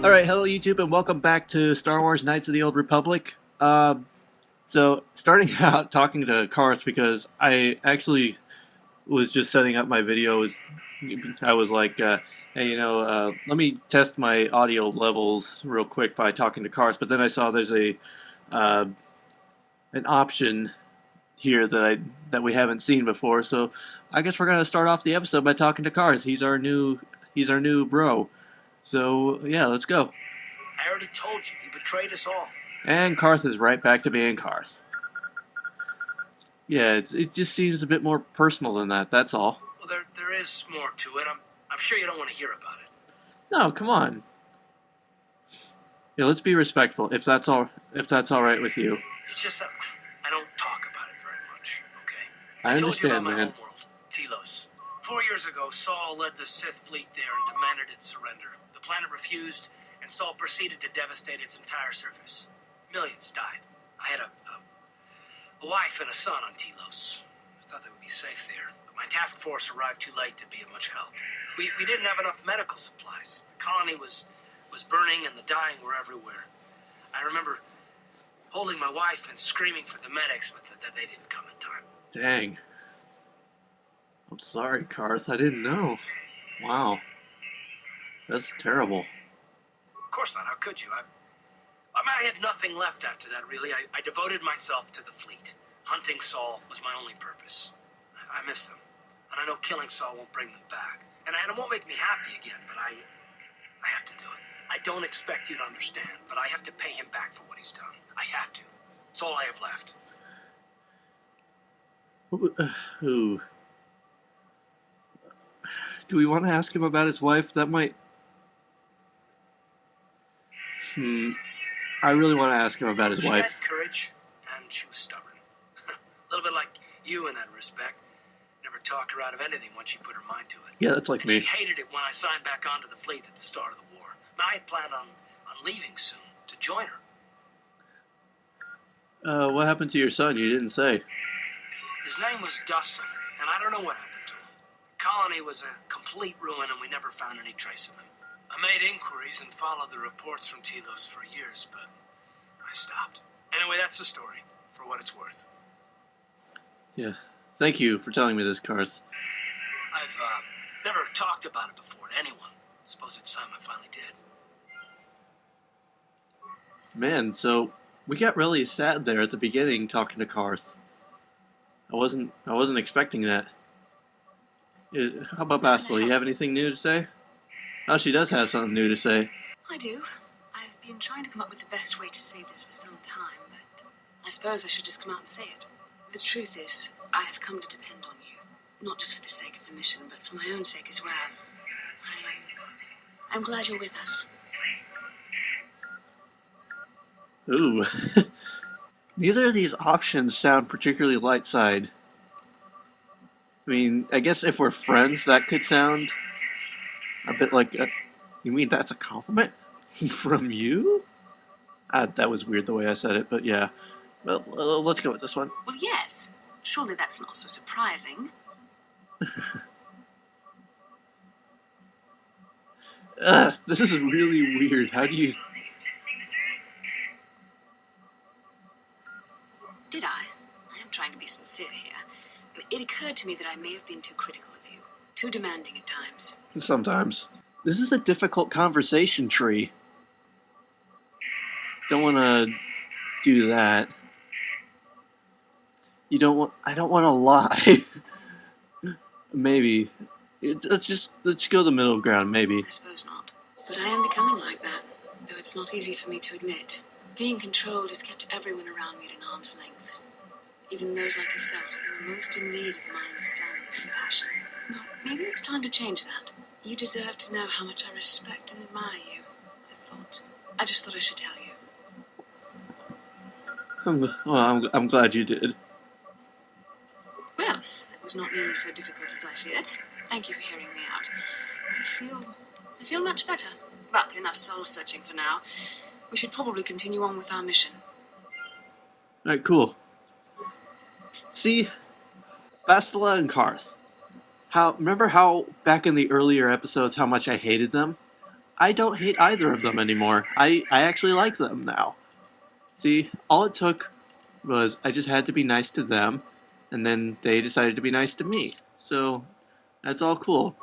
Alright, hello YouTube and welcome back to Star Wars Knights of the Old Republic. So, starting out talking to Carth because I actually was just setting up my videos. I was like, hey, let me test my audio levels real quick by talking to Carth, but then I saw there's an option here that we haven't seen before, so I guess we're gonna start off the episode by talking to Carth. He's our new bro. So, yeah, let's go. I already told you, he betrayed us all. And Carth is right back to being Carth. Yeah, it just seems a bit more personal than that, that's all. Well, there is more to it. I'm sure you don't want to hear about it. No, come on. Yeah, let's be respectful, if that's all right with you. It's just that I don't talk about it very much, okay? I told you about understand, my man. homeworld, Telos. 4 years ago, Saul led the Sith fleet there and demanded its surrender. The planet refused, and Saul proceeded to devastate its entire surface. Millions died. I had a wife and a son on Telos. I thought they would be safe there, but my task force arrived too late to be of much help. We didn't have enough medical supplies. The colony was burning and the dying were everywhere. I remember holding my wife and screaming for the medics, but they didn't come in time. Dang. I'm sorry, Carth. I didn't know. Wow. That's terrible. Of course not. How could you? I had nothing left after that, really. I devoted myself to the fleet. Hunting Saul was my only purpose. I miss them. And I know killing Saul won't bring them back. And it won't make me happy again, but I have to do it. I don't expect you to understand, but I have to pay him back for what he's done. I have to. It's all I have left. Ooh. Do we want to ask him about his wife? That might... I really want to ask him about his wife. She had courage, and she was stubborn. A little bit like you in that respect. Never talked her out of anything once she put her mind to it. Yeah, that's like and me. She hated it when I signed back onto the fleet at the start of the war. Now, I had planned on leaving soon to join her. What happened to your son? You didn't say. His name was Dustin, and I don't know what happened to him. The colony was a complete ruin, and we never found any trace of him. I made inquiries and followed the reports from Telos for years, but I stopped. Anyway, that's the story, for what it's worth. Yeah. Thank you for telling me this, Carth. I've never talked about it before to anyone. Suppose it's time I finally did. Man, so we got really sad there at the beginning talking to Carth. I wasn't expecting that. How about Bastila? You have anything new to say? Oh, she does have something new to say. I do. I've been trying to come up with the best way to say this for some time, but I suppose I should just come out and say it. The truth is, I have come to depend on you. Not just for the sake of the mission, but for my own sake as well. I'm glad you're with us. Ooh. Neither of these options sound particularly light side. I mean, I guess if we're friends, that could sound a bit like you mean that's a compliment? From you? That was weird the way I said it, but yeah. Well, let's go with this one. Well, yes. Surely that's not so surprising. This is really weird. How do you... Did I? I am trying to be sincere here. It occurred to me that I may have been too critical of you. Too demanding at times. Sometimes. This is a difficult conversation tree. Don't want to do that. I don't want to lie. Maybe. Let's go the middle ground, maybe. I suppose not. But I am becoming like that, though it's not easy for me to admit. Being controlled has kept everyone around me at an arm's length. Even those like yourself who are most in need of my understanding and compassion. But maybe it's time to change that. You deserve to know how much I respect and admire you. I just thought I should tell you. I'm glad you did. Well, that was not nearly so difficult as I feared. Thank you for hearing me out. I feel much better. But enough soul-searching for now. We should probably continue on with our mission. Alright, cool. See, Bastila and Carth. Remember how back in the earlier episodes how much I hated them? I don't hate either of them anymore. I actually like them now. See, all it took was I just had to be nice to them, and then they decided to be nice to me. So that's all cool.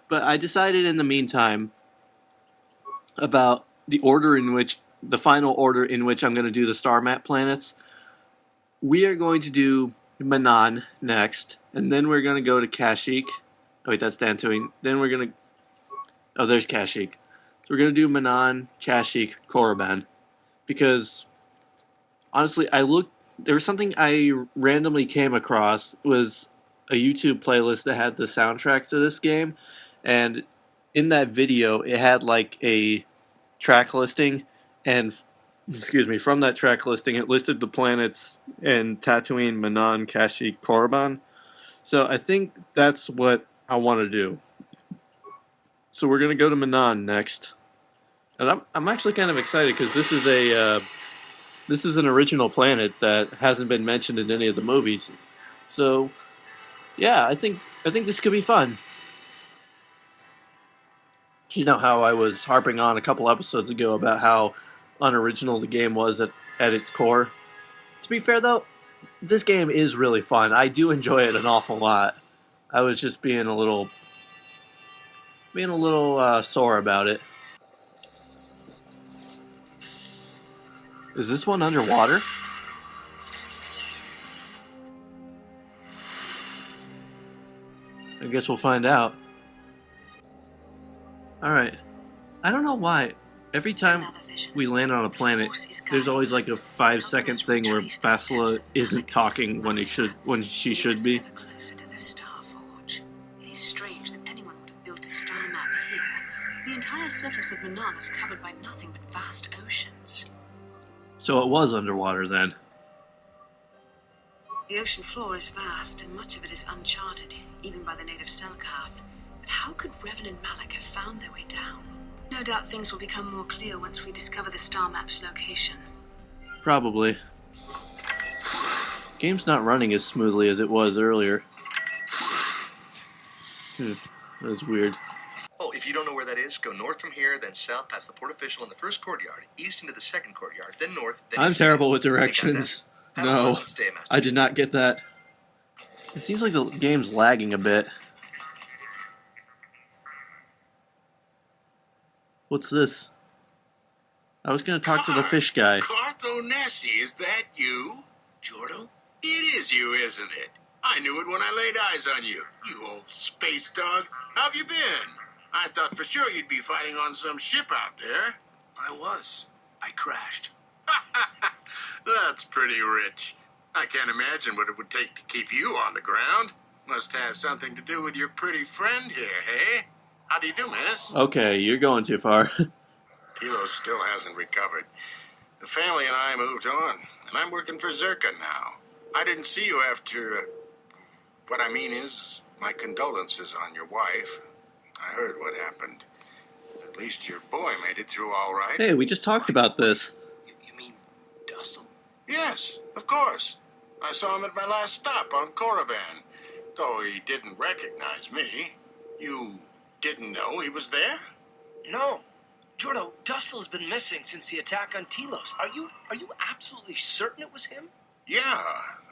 But I decided in the meantime about the final order in which I'm going to do the star map planets. We are going to do Manan next, and then we're going to go to Kashyyyk. Oh wait, that's Dantooine. Then we're going to... Oh, there's Kashyyyk. So we're going to do Manan, Kashyyyk, Korriban. Because, honestly, there was something I randomly came across. It was a YouTube playlist that had the soundtrack to this game, and in that video, it had like a track listing, and from that track listing, it listed the planets in Tatooine, Manan, Kashyyyk, Korriban. So I think that's what I want to do. So we're gonna go to Manan next, and I'm actually kind of excited because this is an original planet that hasn't been mentioned in any of the movies. So yeah, I think this could be fun. You know how I was harping on a couple episodes ago about how unoriginal the game was at its core. To be fair though, this game is really fun. I do enjoy it an awful lot. I was just being a little sore about it. Is this one underwater? I guess we'll find out. Alright. I don't know why. Every time we land on a planet, there's always like a 5-second thing where Bastila isn't talking when she should be. Closer to the Star Forge. It is strange that anyone would have built a star map here. The entire surface of Manan is covered by nothing but vast oceans. So it was underwater then. The ocean floor is vast, and much of it is uncharted, even by the native Carth. But how could Revan and Malak have found their way down? No doubt things will become more clear once we discover the star map's location. Probably. Game's not running as smoothly as it was earlier. That was weird. Oh, if you don't know where that is, go north from here, then south past the port official in the first courtyard, east into the second courtyard, then north, then I'm east. terrible with directions. Have a No, pleasant stay, Master. I did not get that. It seems like the game's lagging a bit. What's this? I was gonna talk to the fish guy. Carth Onesi, is that you? Jordo? It is you, isn't it? I knew it when I laid eyes on you, you old space dog. How have you been? I thought for sure you'd be fighting on some ship out there. I was. I crashed. That's pretty rich. I can't imagine what it would take to keep you on the ground. Must have something to do with your pretty friend here, hey? How do you do, miss? Okay, you're going too far. Tilo still hasn't recovered. The family and I moved on, and I'm working for Zerka now. I didn't see you after... what I mean is, my condolences on your wife. I heard what happened. At least your boy made it through all right. Hey, we just talked about this. You mean Dustle? Yes, of course. I saw him at my last stop on Korriban. Though he didn't recognize me. You didn't know he was there? No. Jordo, Dustle's been missing since the attack on Telos. Are you absolutely certain it was him? Yeah,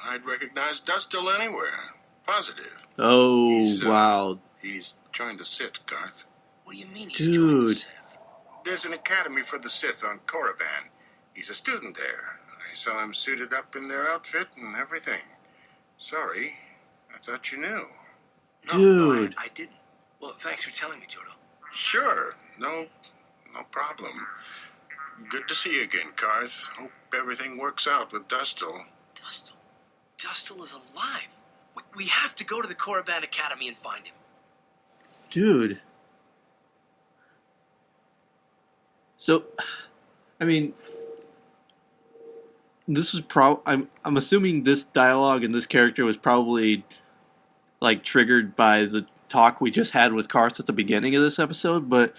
I'd recognize Dustil anywhere. Positive. Oh, wow. He's joined the Sith, Carth. What do you mean he's joined the Dude. Sith? There's an academy for the Sith on Korriban. He's a student there. I saw him suited up in their outfit and everything. Sorry, I thought you knew. Dude. No, I didn't. Well, thanks for telling me, Jordo. Sure, no problem. Good to see you again, Carth. Hope everything works out with Dustil. Dustle? Dustle is alive. We have to go to the Korriban Academy and find him. Dude. So, I mean, this was I'm assuming this dialogue and this character was probably like triggered by the talk we just had with Carth at the beginning of this episode, but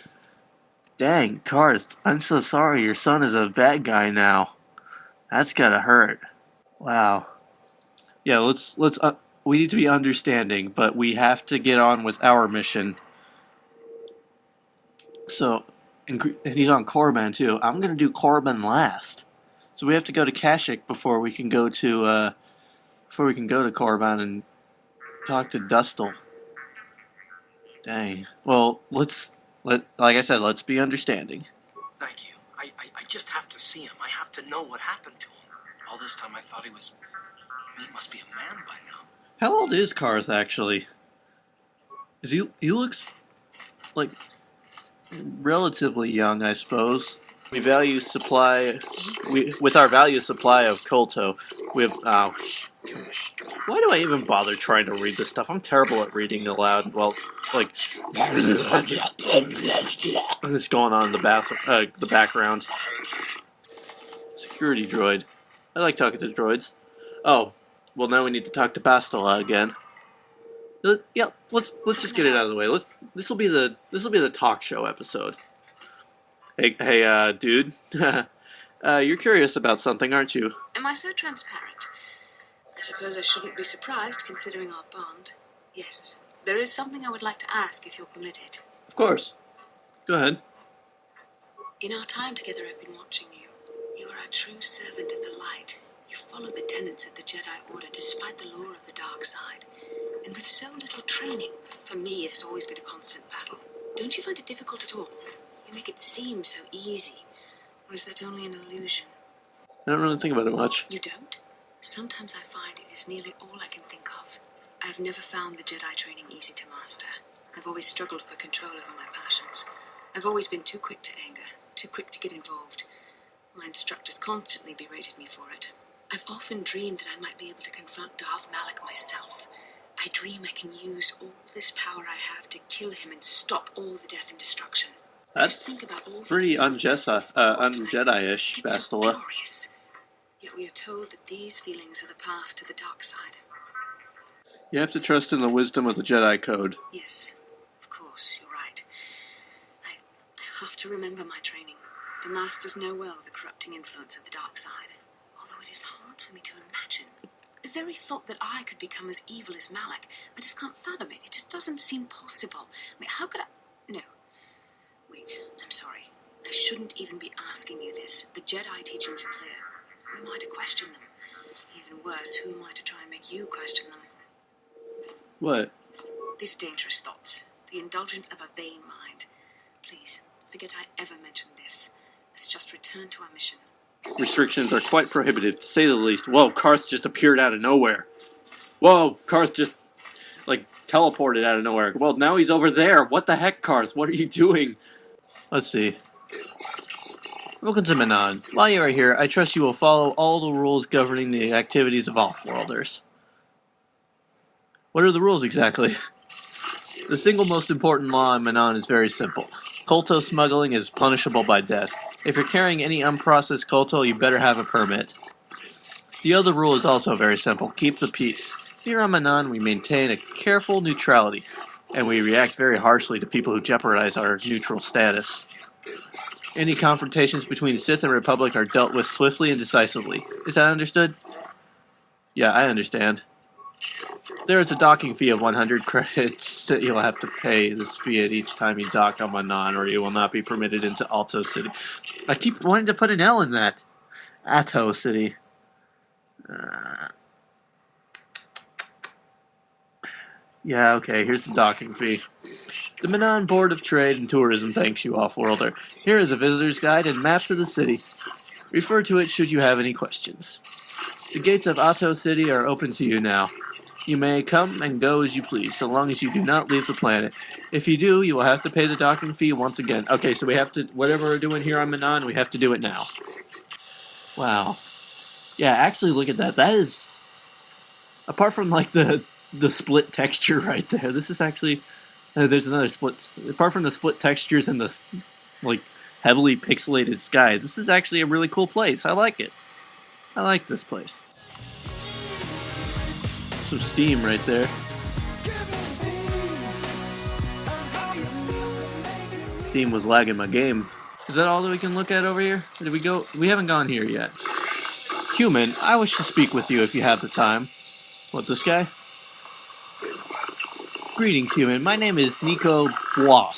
dang, Carth, I'm so sorry your son is a bad guy now. That's gotta hurt. Wow. Yeah, let's we need to be understanding, but we have to get on with our mission. So, And he's on Korriban too. I'm gonna do Korriban last. So we have to go to Kashyyyk before we can go to Korriban and talk to Dustle. Dang. Well, like I said, let's be understanding. Thank you. I just have to see him. I have to know what happened to him. All this time I thought he must be a man by now. How old is Carth actually? He looks like relatively young, I suppose. With our value supply of Kolto, we have. Why do I even bother trying to read this stuff? I'm terrible at reading aloud. Well, like, it's going on in the background. Security droid. I like talking to droids. Oh, well, now we need to talk to Bastila again. Yeah, let's just get it out of the way. This will be the talk show episode. Hey, dude. You're curious about something, aren't you? Am I so transparent? I suppose I shouldn't be surprised, considering our bond. Yes, there is something I would like to ask, if you'll permit it. Of course. Go ahead. In our time together, I've been watching you. You are a true servant of the light. You follow the tenets of the Jedi Order despite the lure of the dark side. And with so little training, for me it has always been a constant battle. Don't you find it difficult at all? You make it seem so easy. Or is that only an illusion? I don't really think about it much. You don't? Sometimes I find it is nearly all I can think of. I've never found the Jedi training easy to master. I've always struggled for control over my passions. I've always been too quick to anger, too quick to get involved. My instructors constantly berated me for it. I've often dreamed that I might be able to confront Darth Malak myself. I dream I can use all this power I have to kill him and stop all the death and destruction. That's pretty un-Jedi-ish, It's so Bastila. glorious. Yet we are told that these feelings are the path to the dark side. You have to trust in the wisdom of the Jedi Code. Yes, of course, you're right. I have to remember my training. The Masters know well the corrupting influence of the dark side. Although it is hard for me to imagine. The very thought that I could become as evil as Malak, I just can't fathom it. It just doesn't seem possible. I mean, how could I... No. Wait, I'm sorry. I shouldn't even be asking you this. The Jedi teachings are clear. Who am I to question them? Even worse, who am I to try and make you question them? What? These are dangerous thoughts. The indulgence of a vain mind. Please, forget I ever mentioned this. Let's just return to our mission. Restrictions are quite prohibitive, to say the least. Whoa, Carth just appeared out of nowhere. Whoa, Carth just, teleported out of nowhere. Well, now he's over there. What the heck, Carth? What are you doing? Let's see. Welcome to Manon. While you are here, I trust you will follow all the rules governing the activities of Offworlders. What are the rules exactly? The single most important law in Manon is very simple. Kolto smuggling is punishable by death. If you're carrying any unprocessed Kolto, you better have a permit. The other rule is also very simple. Keep the peace. Here on Manon, we maintain a careful neutrality, and we react very harshly to people who jeopardize our neutral status. Any confrontations between Sith and Republic are dealt with swiftly and decisively. Is that understood? Yeah, I understand. There is a docking fee of 100 credits that you'll have to pay this fee at each time you dock on Manon, or you will not be permitted into Alto City. I keep wanting to put an L in that. Atto City. Yeah, okay, here's the docking fee. The Manon Board of Trade and Tourism thanks you, Offworlder. Here is a visitor's guide and maps of the city. Refer to it should you have any questions. The gates of Atto City are open to you now. You may come and go as you please, so long as you do not leave the planet. If you do, you will have to pay the docking fee once again. Okay, so we have to, whatever we're doing here on Manon, we have to do it now. Wow. Yeah, actually, look at that. That is, apart from, the split texture right there, this is actually, there's another split, apart from the split textures and the, heavily pixelated sky, this is actually a really cool place. I like it. I like this place. Some steam right there. Steam was lagging my game. Is that all that we can look at over here? Did we go? We haven't gone here yet. Human, I wish to speak with you if you have the time. What, this guy? Greetings, human. My name is Nico Bois.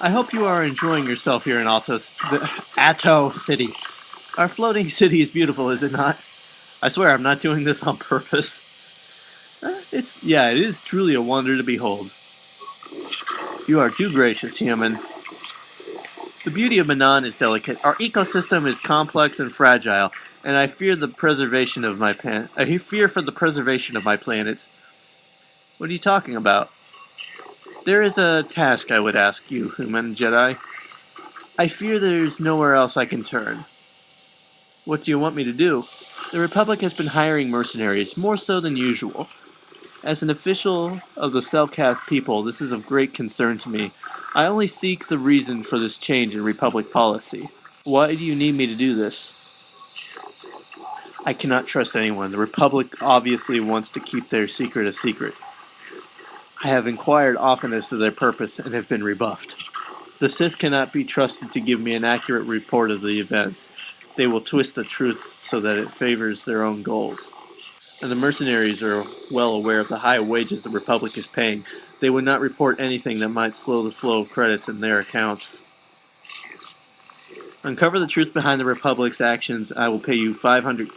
I hope you are enjoying yourself here in Atto City. Our floating city is beautiful, is it not? I swear I'm not doing this on purpose. It is truly a wonder to behold. You are too gracious, human. The beauty of Manan is delicate. Our ecosystem is complex and fragile, and I fear the preservation of my I fear for the preservation of my planet. What are you talking about? There is a task I would ask you, human Jedi. I fear there's nowhere else I can turn. What do you want me to do? The Republic has been hiring mercenaries, more so than usual. As an official of the Selkath people, this is of great concern to me. I only seek the reason for this change in Republic policy. Why do you need me to do this? I cannot trust anyone. The Republic obviously wants to keep their secret a secret. I have inquired often as to their purpose and have been rebuffed. The Sith cannot be trusted to give me an accurate report of the events. They will twist the truth so that it favors their own goals. And the mercenaries are well aware of the high wages the Republic is paying. They would not report anything that might slow the flow of credits in their accounts. Uncover the truth behind the Republic's actions. I will pay you 500...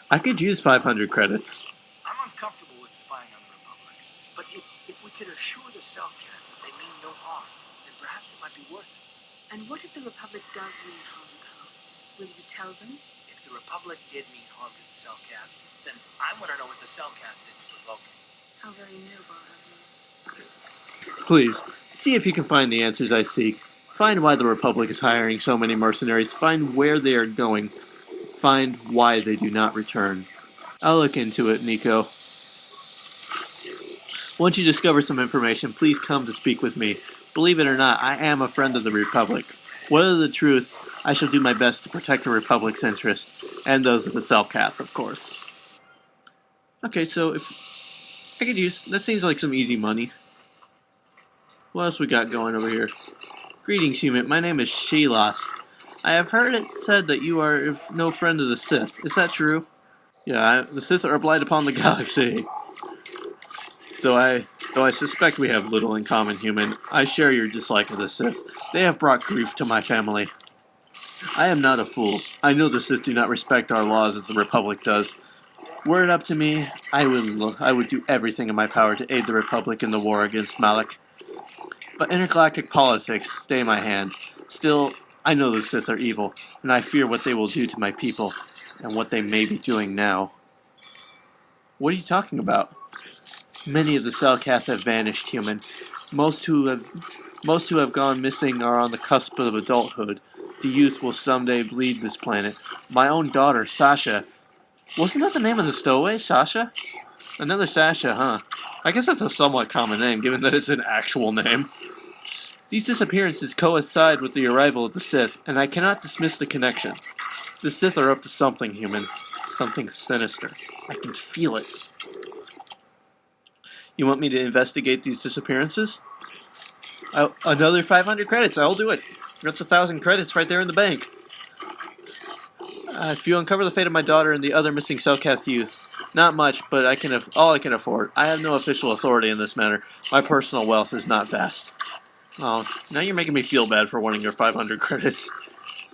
I could use 500 credits. I'm uncomfortable with spying on the Republic, but if we could assure the Selkath that they mean no harm, then perhaps it might be worth it. And what if the Republic does mean harm, Carth? Will you tell them? If the Republic did mean harm to the Selkath, then I want to know what the Selkath did to provoke it. How very noble of you. Please, see if you can find the answers I seek. Find why the Republic is hiring so many mercenaries. Find where they are going. Find why they do not return. I'll look into it, Nico. Once you discover some information, please come to speak with me. Believe it or not, I am a friend of the Republic. Whether the truth, I shall do my best to protect the Republic's interest, and those of the Selkath, of course. Okay, so if I could use... That seems like some easy money. What else we got going over here? Greetings, human. My name is Shelas. I have heard it said that you are no friend of the Sith. Is that true? Yeah, the Sith are a blight upon the galaxy. Though I suspect we have little in common, human, I share your dislike of the Sith. They have brought grief to my family. I am not a fool. I know the Sith do not respect our laws as the Republic does. Were it up to me, I would do everything in my power to aid the Republic in the war against Malak. But intergalactic politics stay my hand. Still, I know the Sith are evil, and I fear what they will do to my people, and what they may be doing now. What are you talking about? Many of the Selkath have vanished, human. Most who have gone missing are on the cusp of adulthood. The youth will someday bleed this planet. My own daughter, Sasha. Wasn't that the name of the stowaway, Sasha? Another Sasha, huh? I guess that's a somewhat common name, given that it's an actual name. These disappearances coincide with the arrival of the Sith, and I cannot dismiss the connection. The Sith are up to something, human. Something sinister. I can feel it. You want me to investigate these disappearances? Another 500 credits, I'll do it. That's 1,000 credits right there in the bank. If you uncover the fate of my daughter and the other missing Selkath youth, not much, but all I can afford. I have no official authority in this matter. My personal wealth is not vast. Oh, now you're making me feel bad for wanting your 500 credits.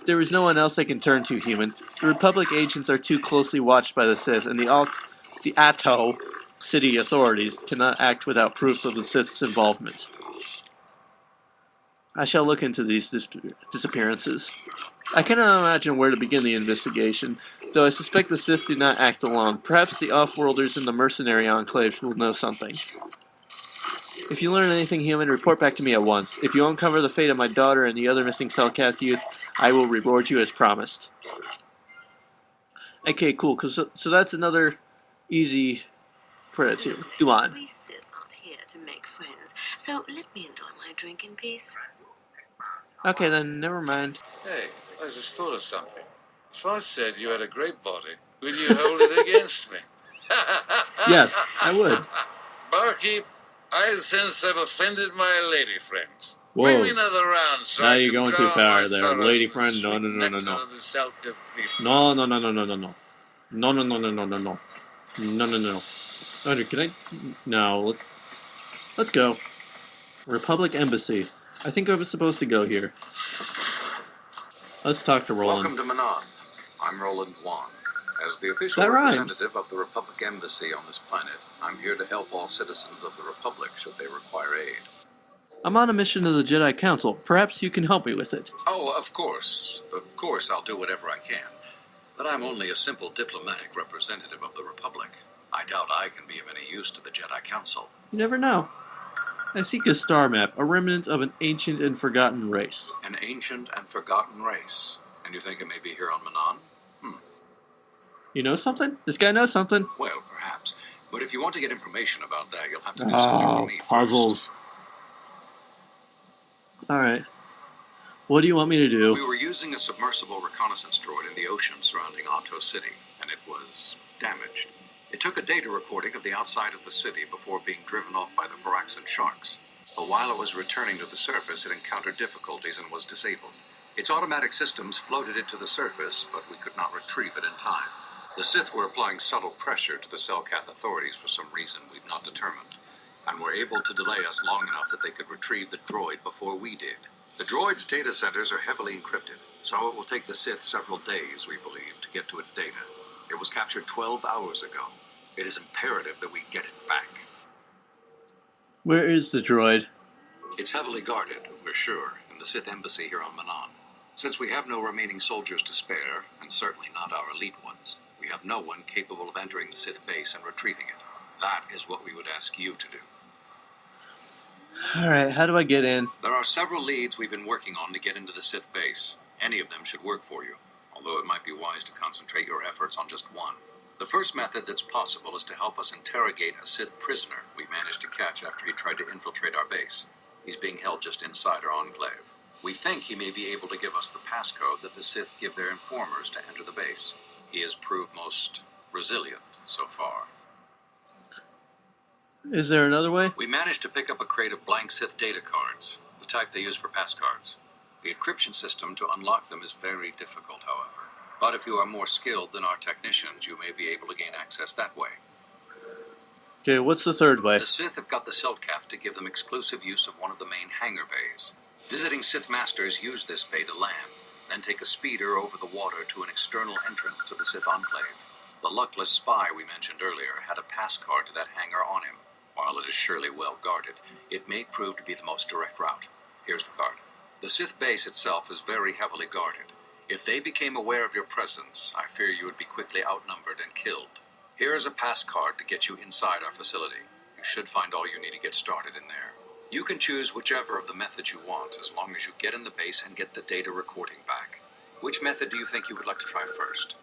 There is no one else I can turn to, human. The Republic agents are too closely watched by the Sith, and the Atto city authorities cannot act without proof of the Sith's involvement. I shall look into these disappearances. I cannot imagine where to begin the investigation, though I suspect the Sith do not act alone. Perhaps the off-worlders in the mercenary enclaves will know something. If you learn anything human, report back to me at once. If you uncover the fate of my daughter and the other missing Selkath youth, I will reward you as promised. Okay, cool. So that's another easy credit here. Do on. We Sith aren't here to make friends, so let me enjoy my drink in peace. Okay, then never mind. Hey, I just thought of something. If I said you had a great body, would you hold it against me? Yes, I would. Barkeep, I sense I've offended my lady friend. Whoa. Bring me another round, so Now I you're can going too drown far my there, sorrows lady with friend. No, sweet no, no, no, nectar no. of the Selkath people. No. No. Andrew, can I? No, let's go. Republic Embassy. I think I was supposed to go here. Let's talk to Roland. Welcome to Manon. I'm Roland Wan. As the official That rhymes. representative of the Republic Embassy on this planet, I'm here to help all citizens of the Republic should they require aid. I'm on a mission to the Jedi Council. Perhaps you can help me with it. Oh, of course. Of course, I'll do whatever I can. But I'm only a simple diplomatic representative of the Republic. I doubt I can be of any use to the Jedi Council. You never know. I seek a star map, a remnant of an ancient and forgotten race. An ancient and forgotten race. And you think it may be here on Manon? You know something? This guy knows something. Well, perhaps. But if you want to get information about that, you'll have to do something for me puzzles. Alright. What do you want me to do? We were using a submersible reconnaissance droid in the ocean surrounding Otto City, and it was damaged. It took a data recording of the outside of the city before being driven off by the Firaxan sharks. But while it was returning to the surface, it encountered difficulties and was disabled. Its automatic systems floated it to the surface, but we could not retrieve it in time. The Sith were applying subtle pressure to the Selkath authorities for some reason we've not determined, and were able to delay us long enough that they could retrieve the droid before we did. The droid's data centers are heavily encrypted, so it will take the Sith several days, we believe, to get to its data. It was captured 12 hours ago. It is imperative that we get it back. Where is the droid? It's heavily guarded, we're sure, in the Sith embassy here on Manon. Since we have no remaining soldiers to spare, and certainly not our elite ones, we have no one capable of entering the Sith base and retrieving it. That is what we would ask you to do. Alright, how do I get in? There are several leads we've been working on to get into the Sith base. Any of them should work for you, although it might be wise to concentrate your efforts on just one. The first method that's possible is to help us interrogate a Sith prisoner we managed to catch after he tried to infiltrate our base. He's being held just inside our enclave. We think he may be able to give us the passcode that the Sith give their informers to enter the base. He has proved most resilient so far. Is there another way? We managed to pick up a crate of blank Sith data cards, the type they use for pass cards. The encryption system to unlock them is very difficult, however. But if you are more skilled than our technicians, you may be able to gain access that way. Okay, what's the third way? The Sith have got the Selkath to give them exclusive use of one of the main hangar bays. Visiting Sith Masters use this bay to land, then take a speeder over the water to an external entrance to the Sith Enclave. The luckless spy we mentioned earlier had a pass card to that hangar on him. While it is surely well guarded, it may prove to be the most direct route. Here's the card. The Sith base itself is very heavily guarded. If they became aware of your presence, I fear you would be quickly outnumbered and killed. Here is a pass card to get you inside our facility. You should find all you need to get started in there. You can choose whichever of the methods you want, as long as you get in the base and get the data recording back. Which method do you think you would like to try first?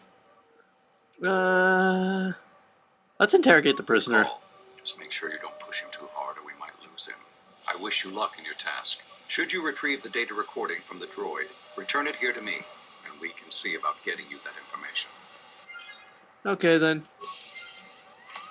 Let's interrogate the prisoner. Oh, just make sure you don't push him too hard or we might lose him. I wish you luck in your task. Should you retrieve the data recording from the droid, return it here to me, and we can see about getting you that information. Okay then.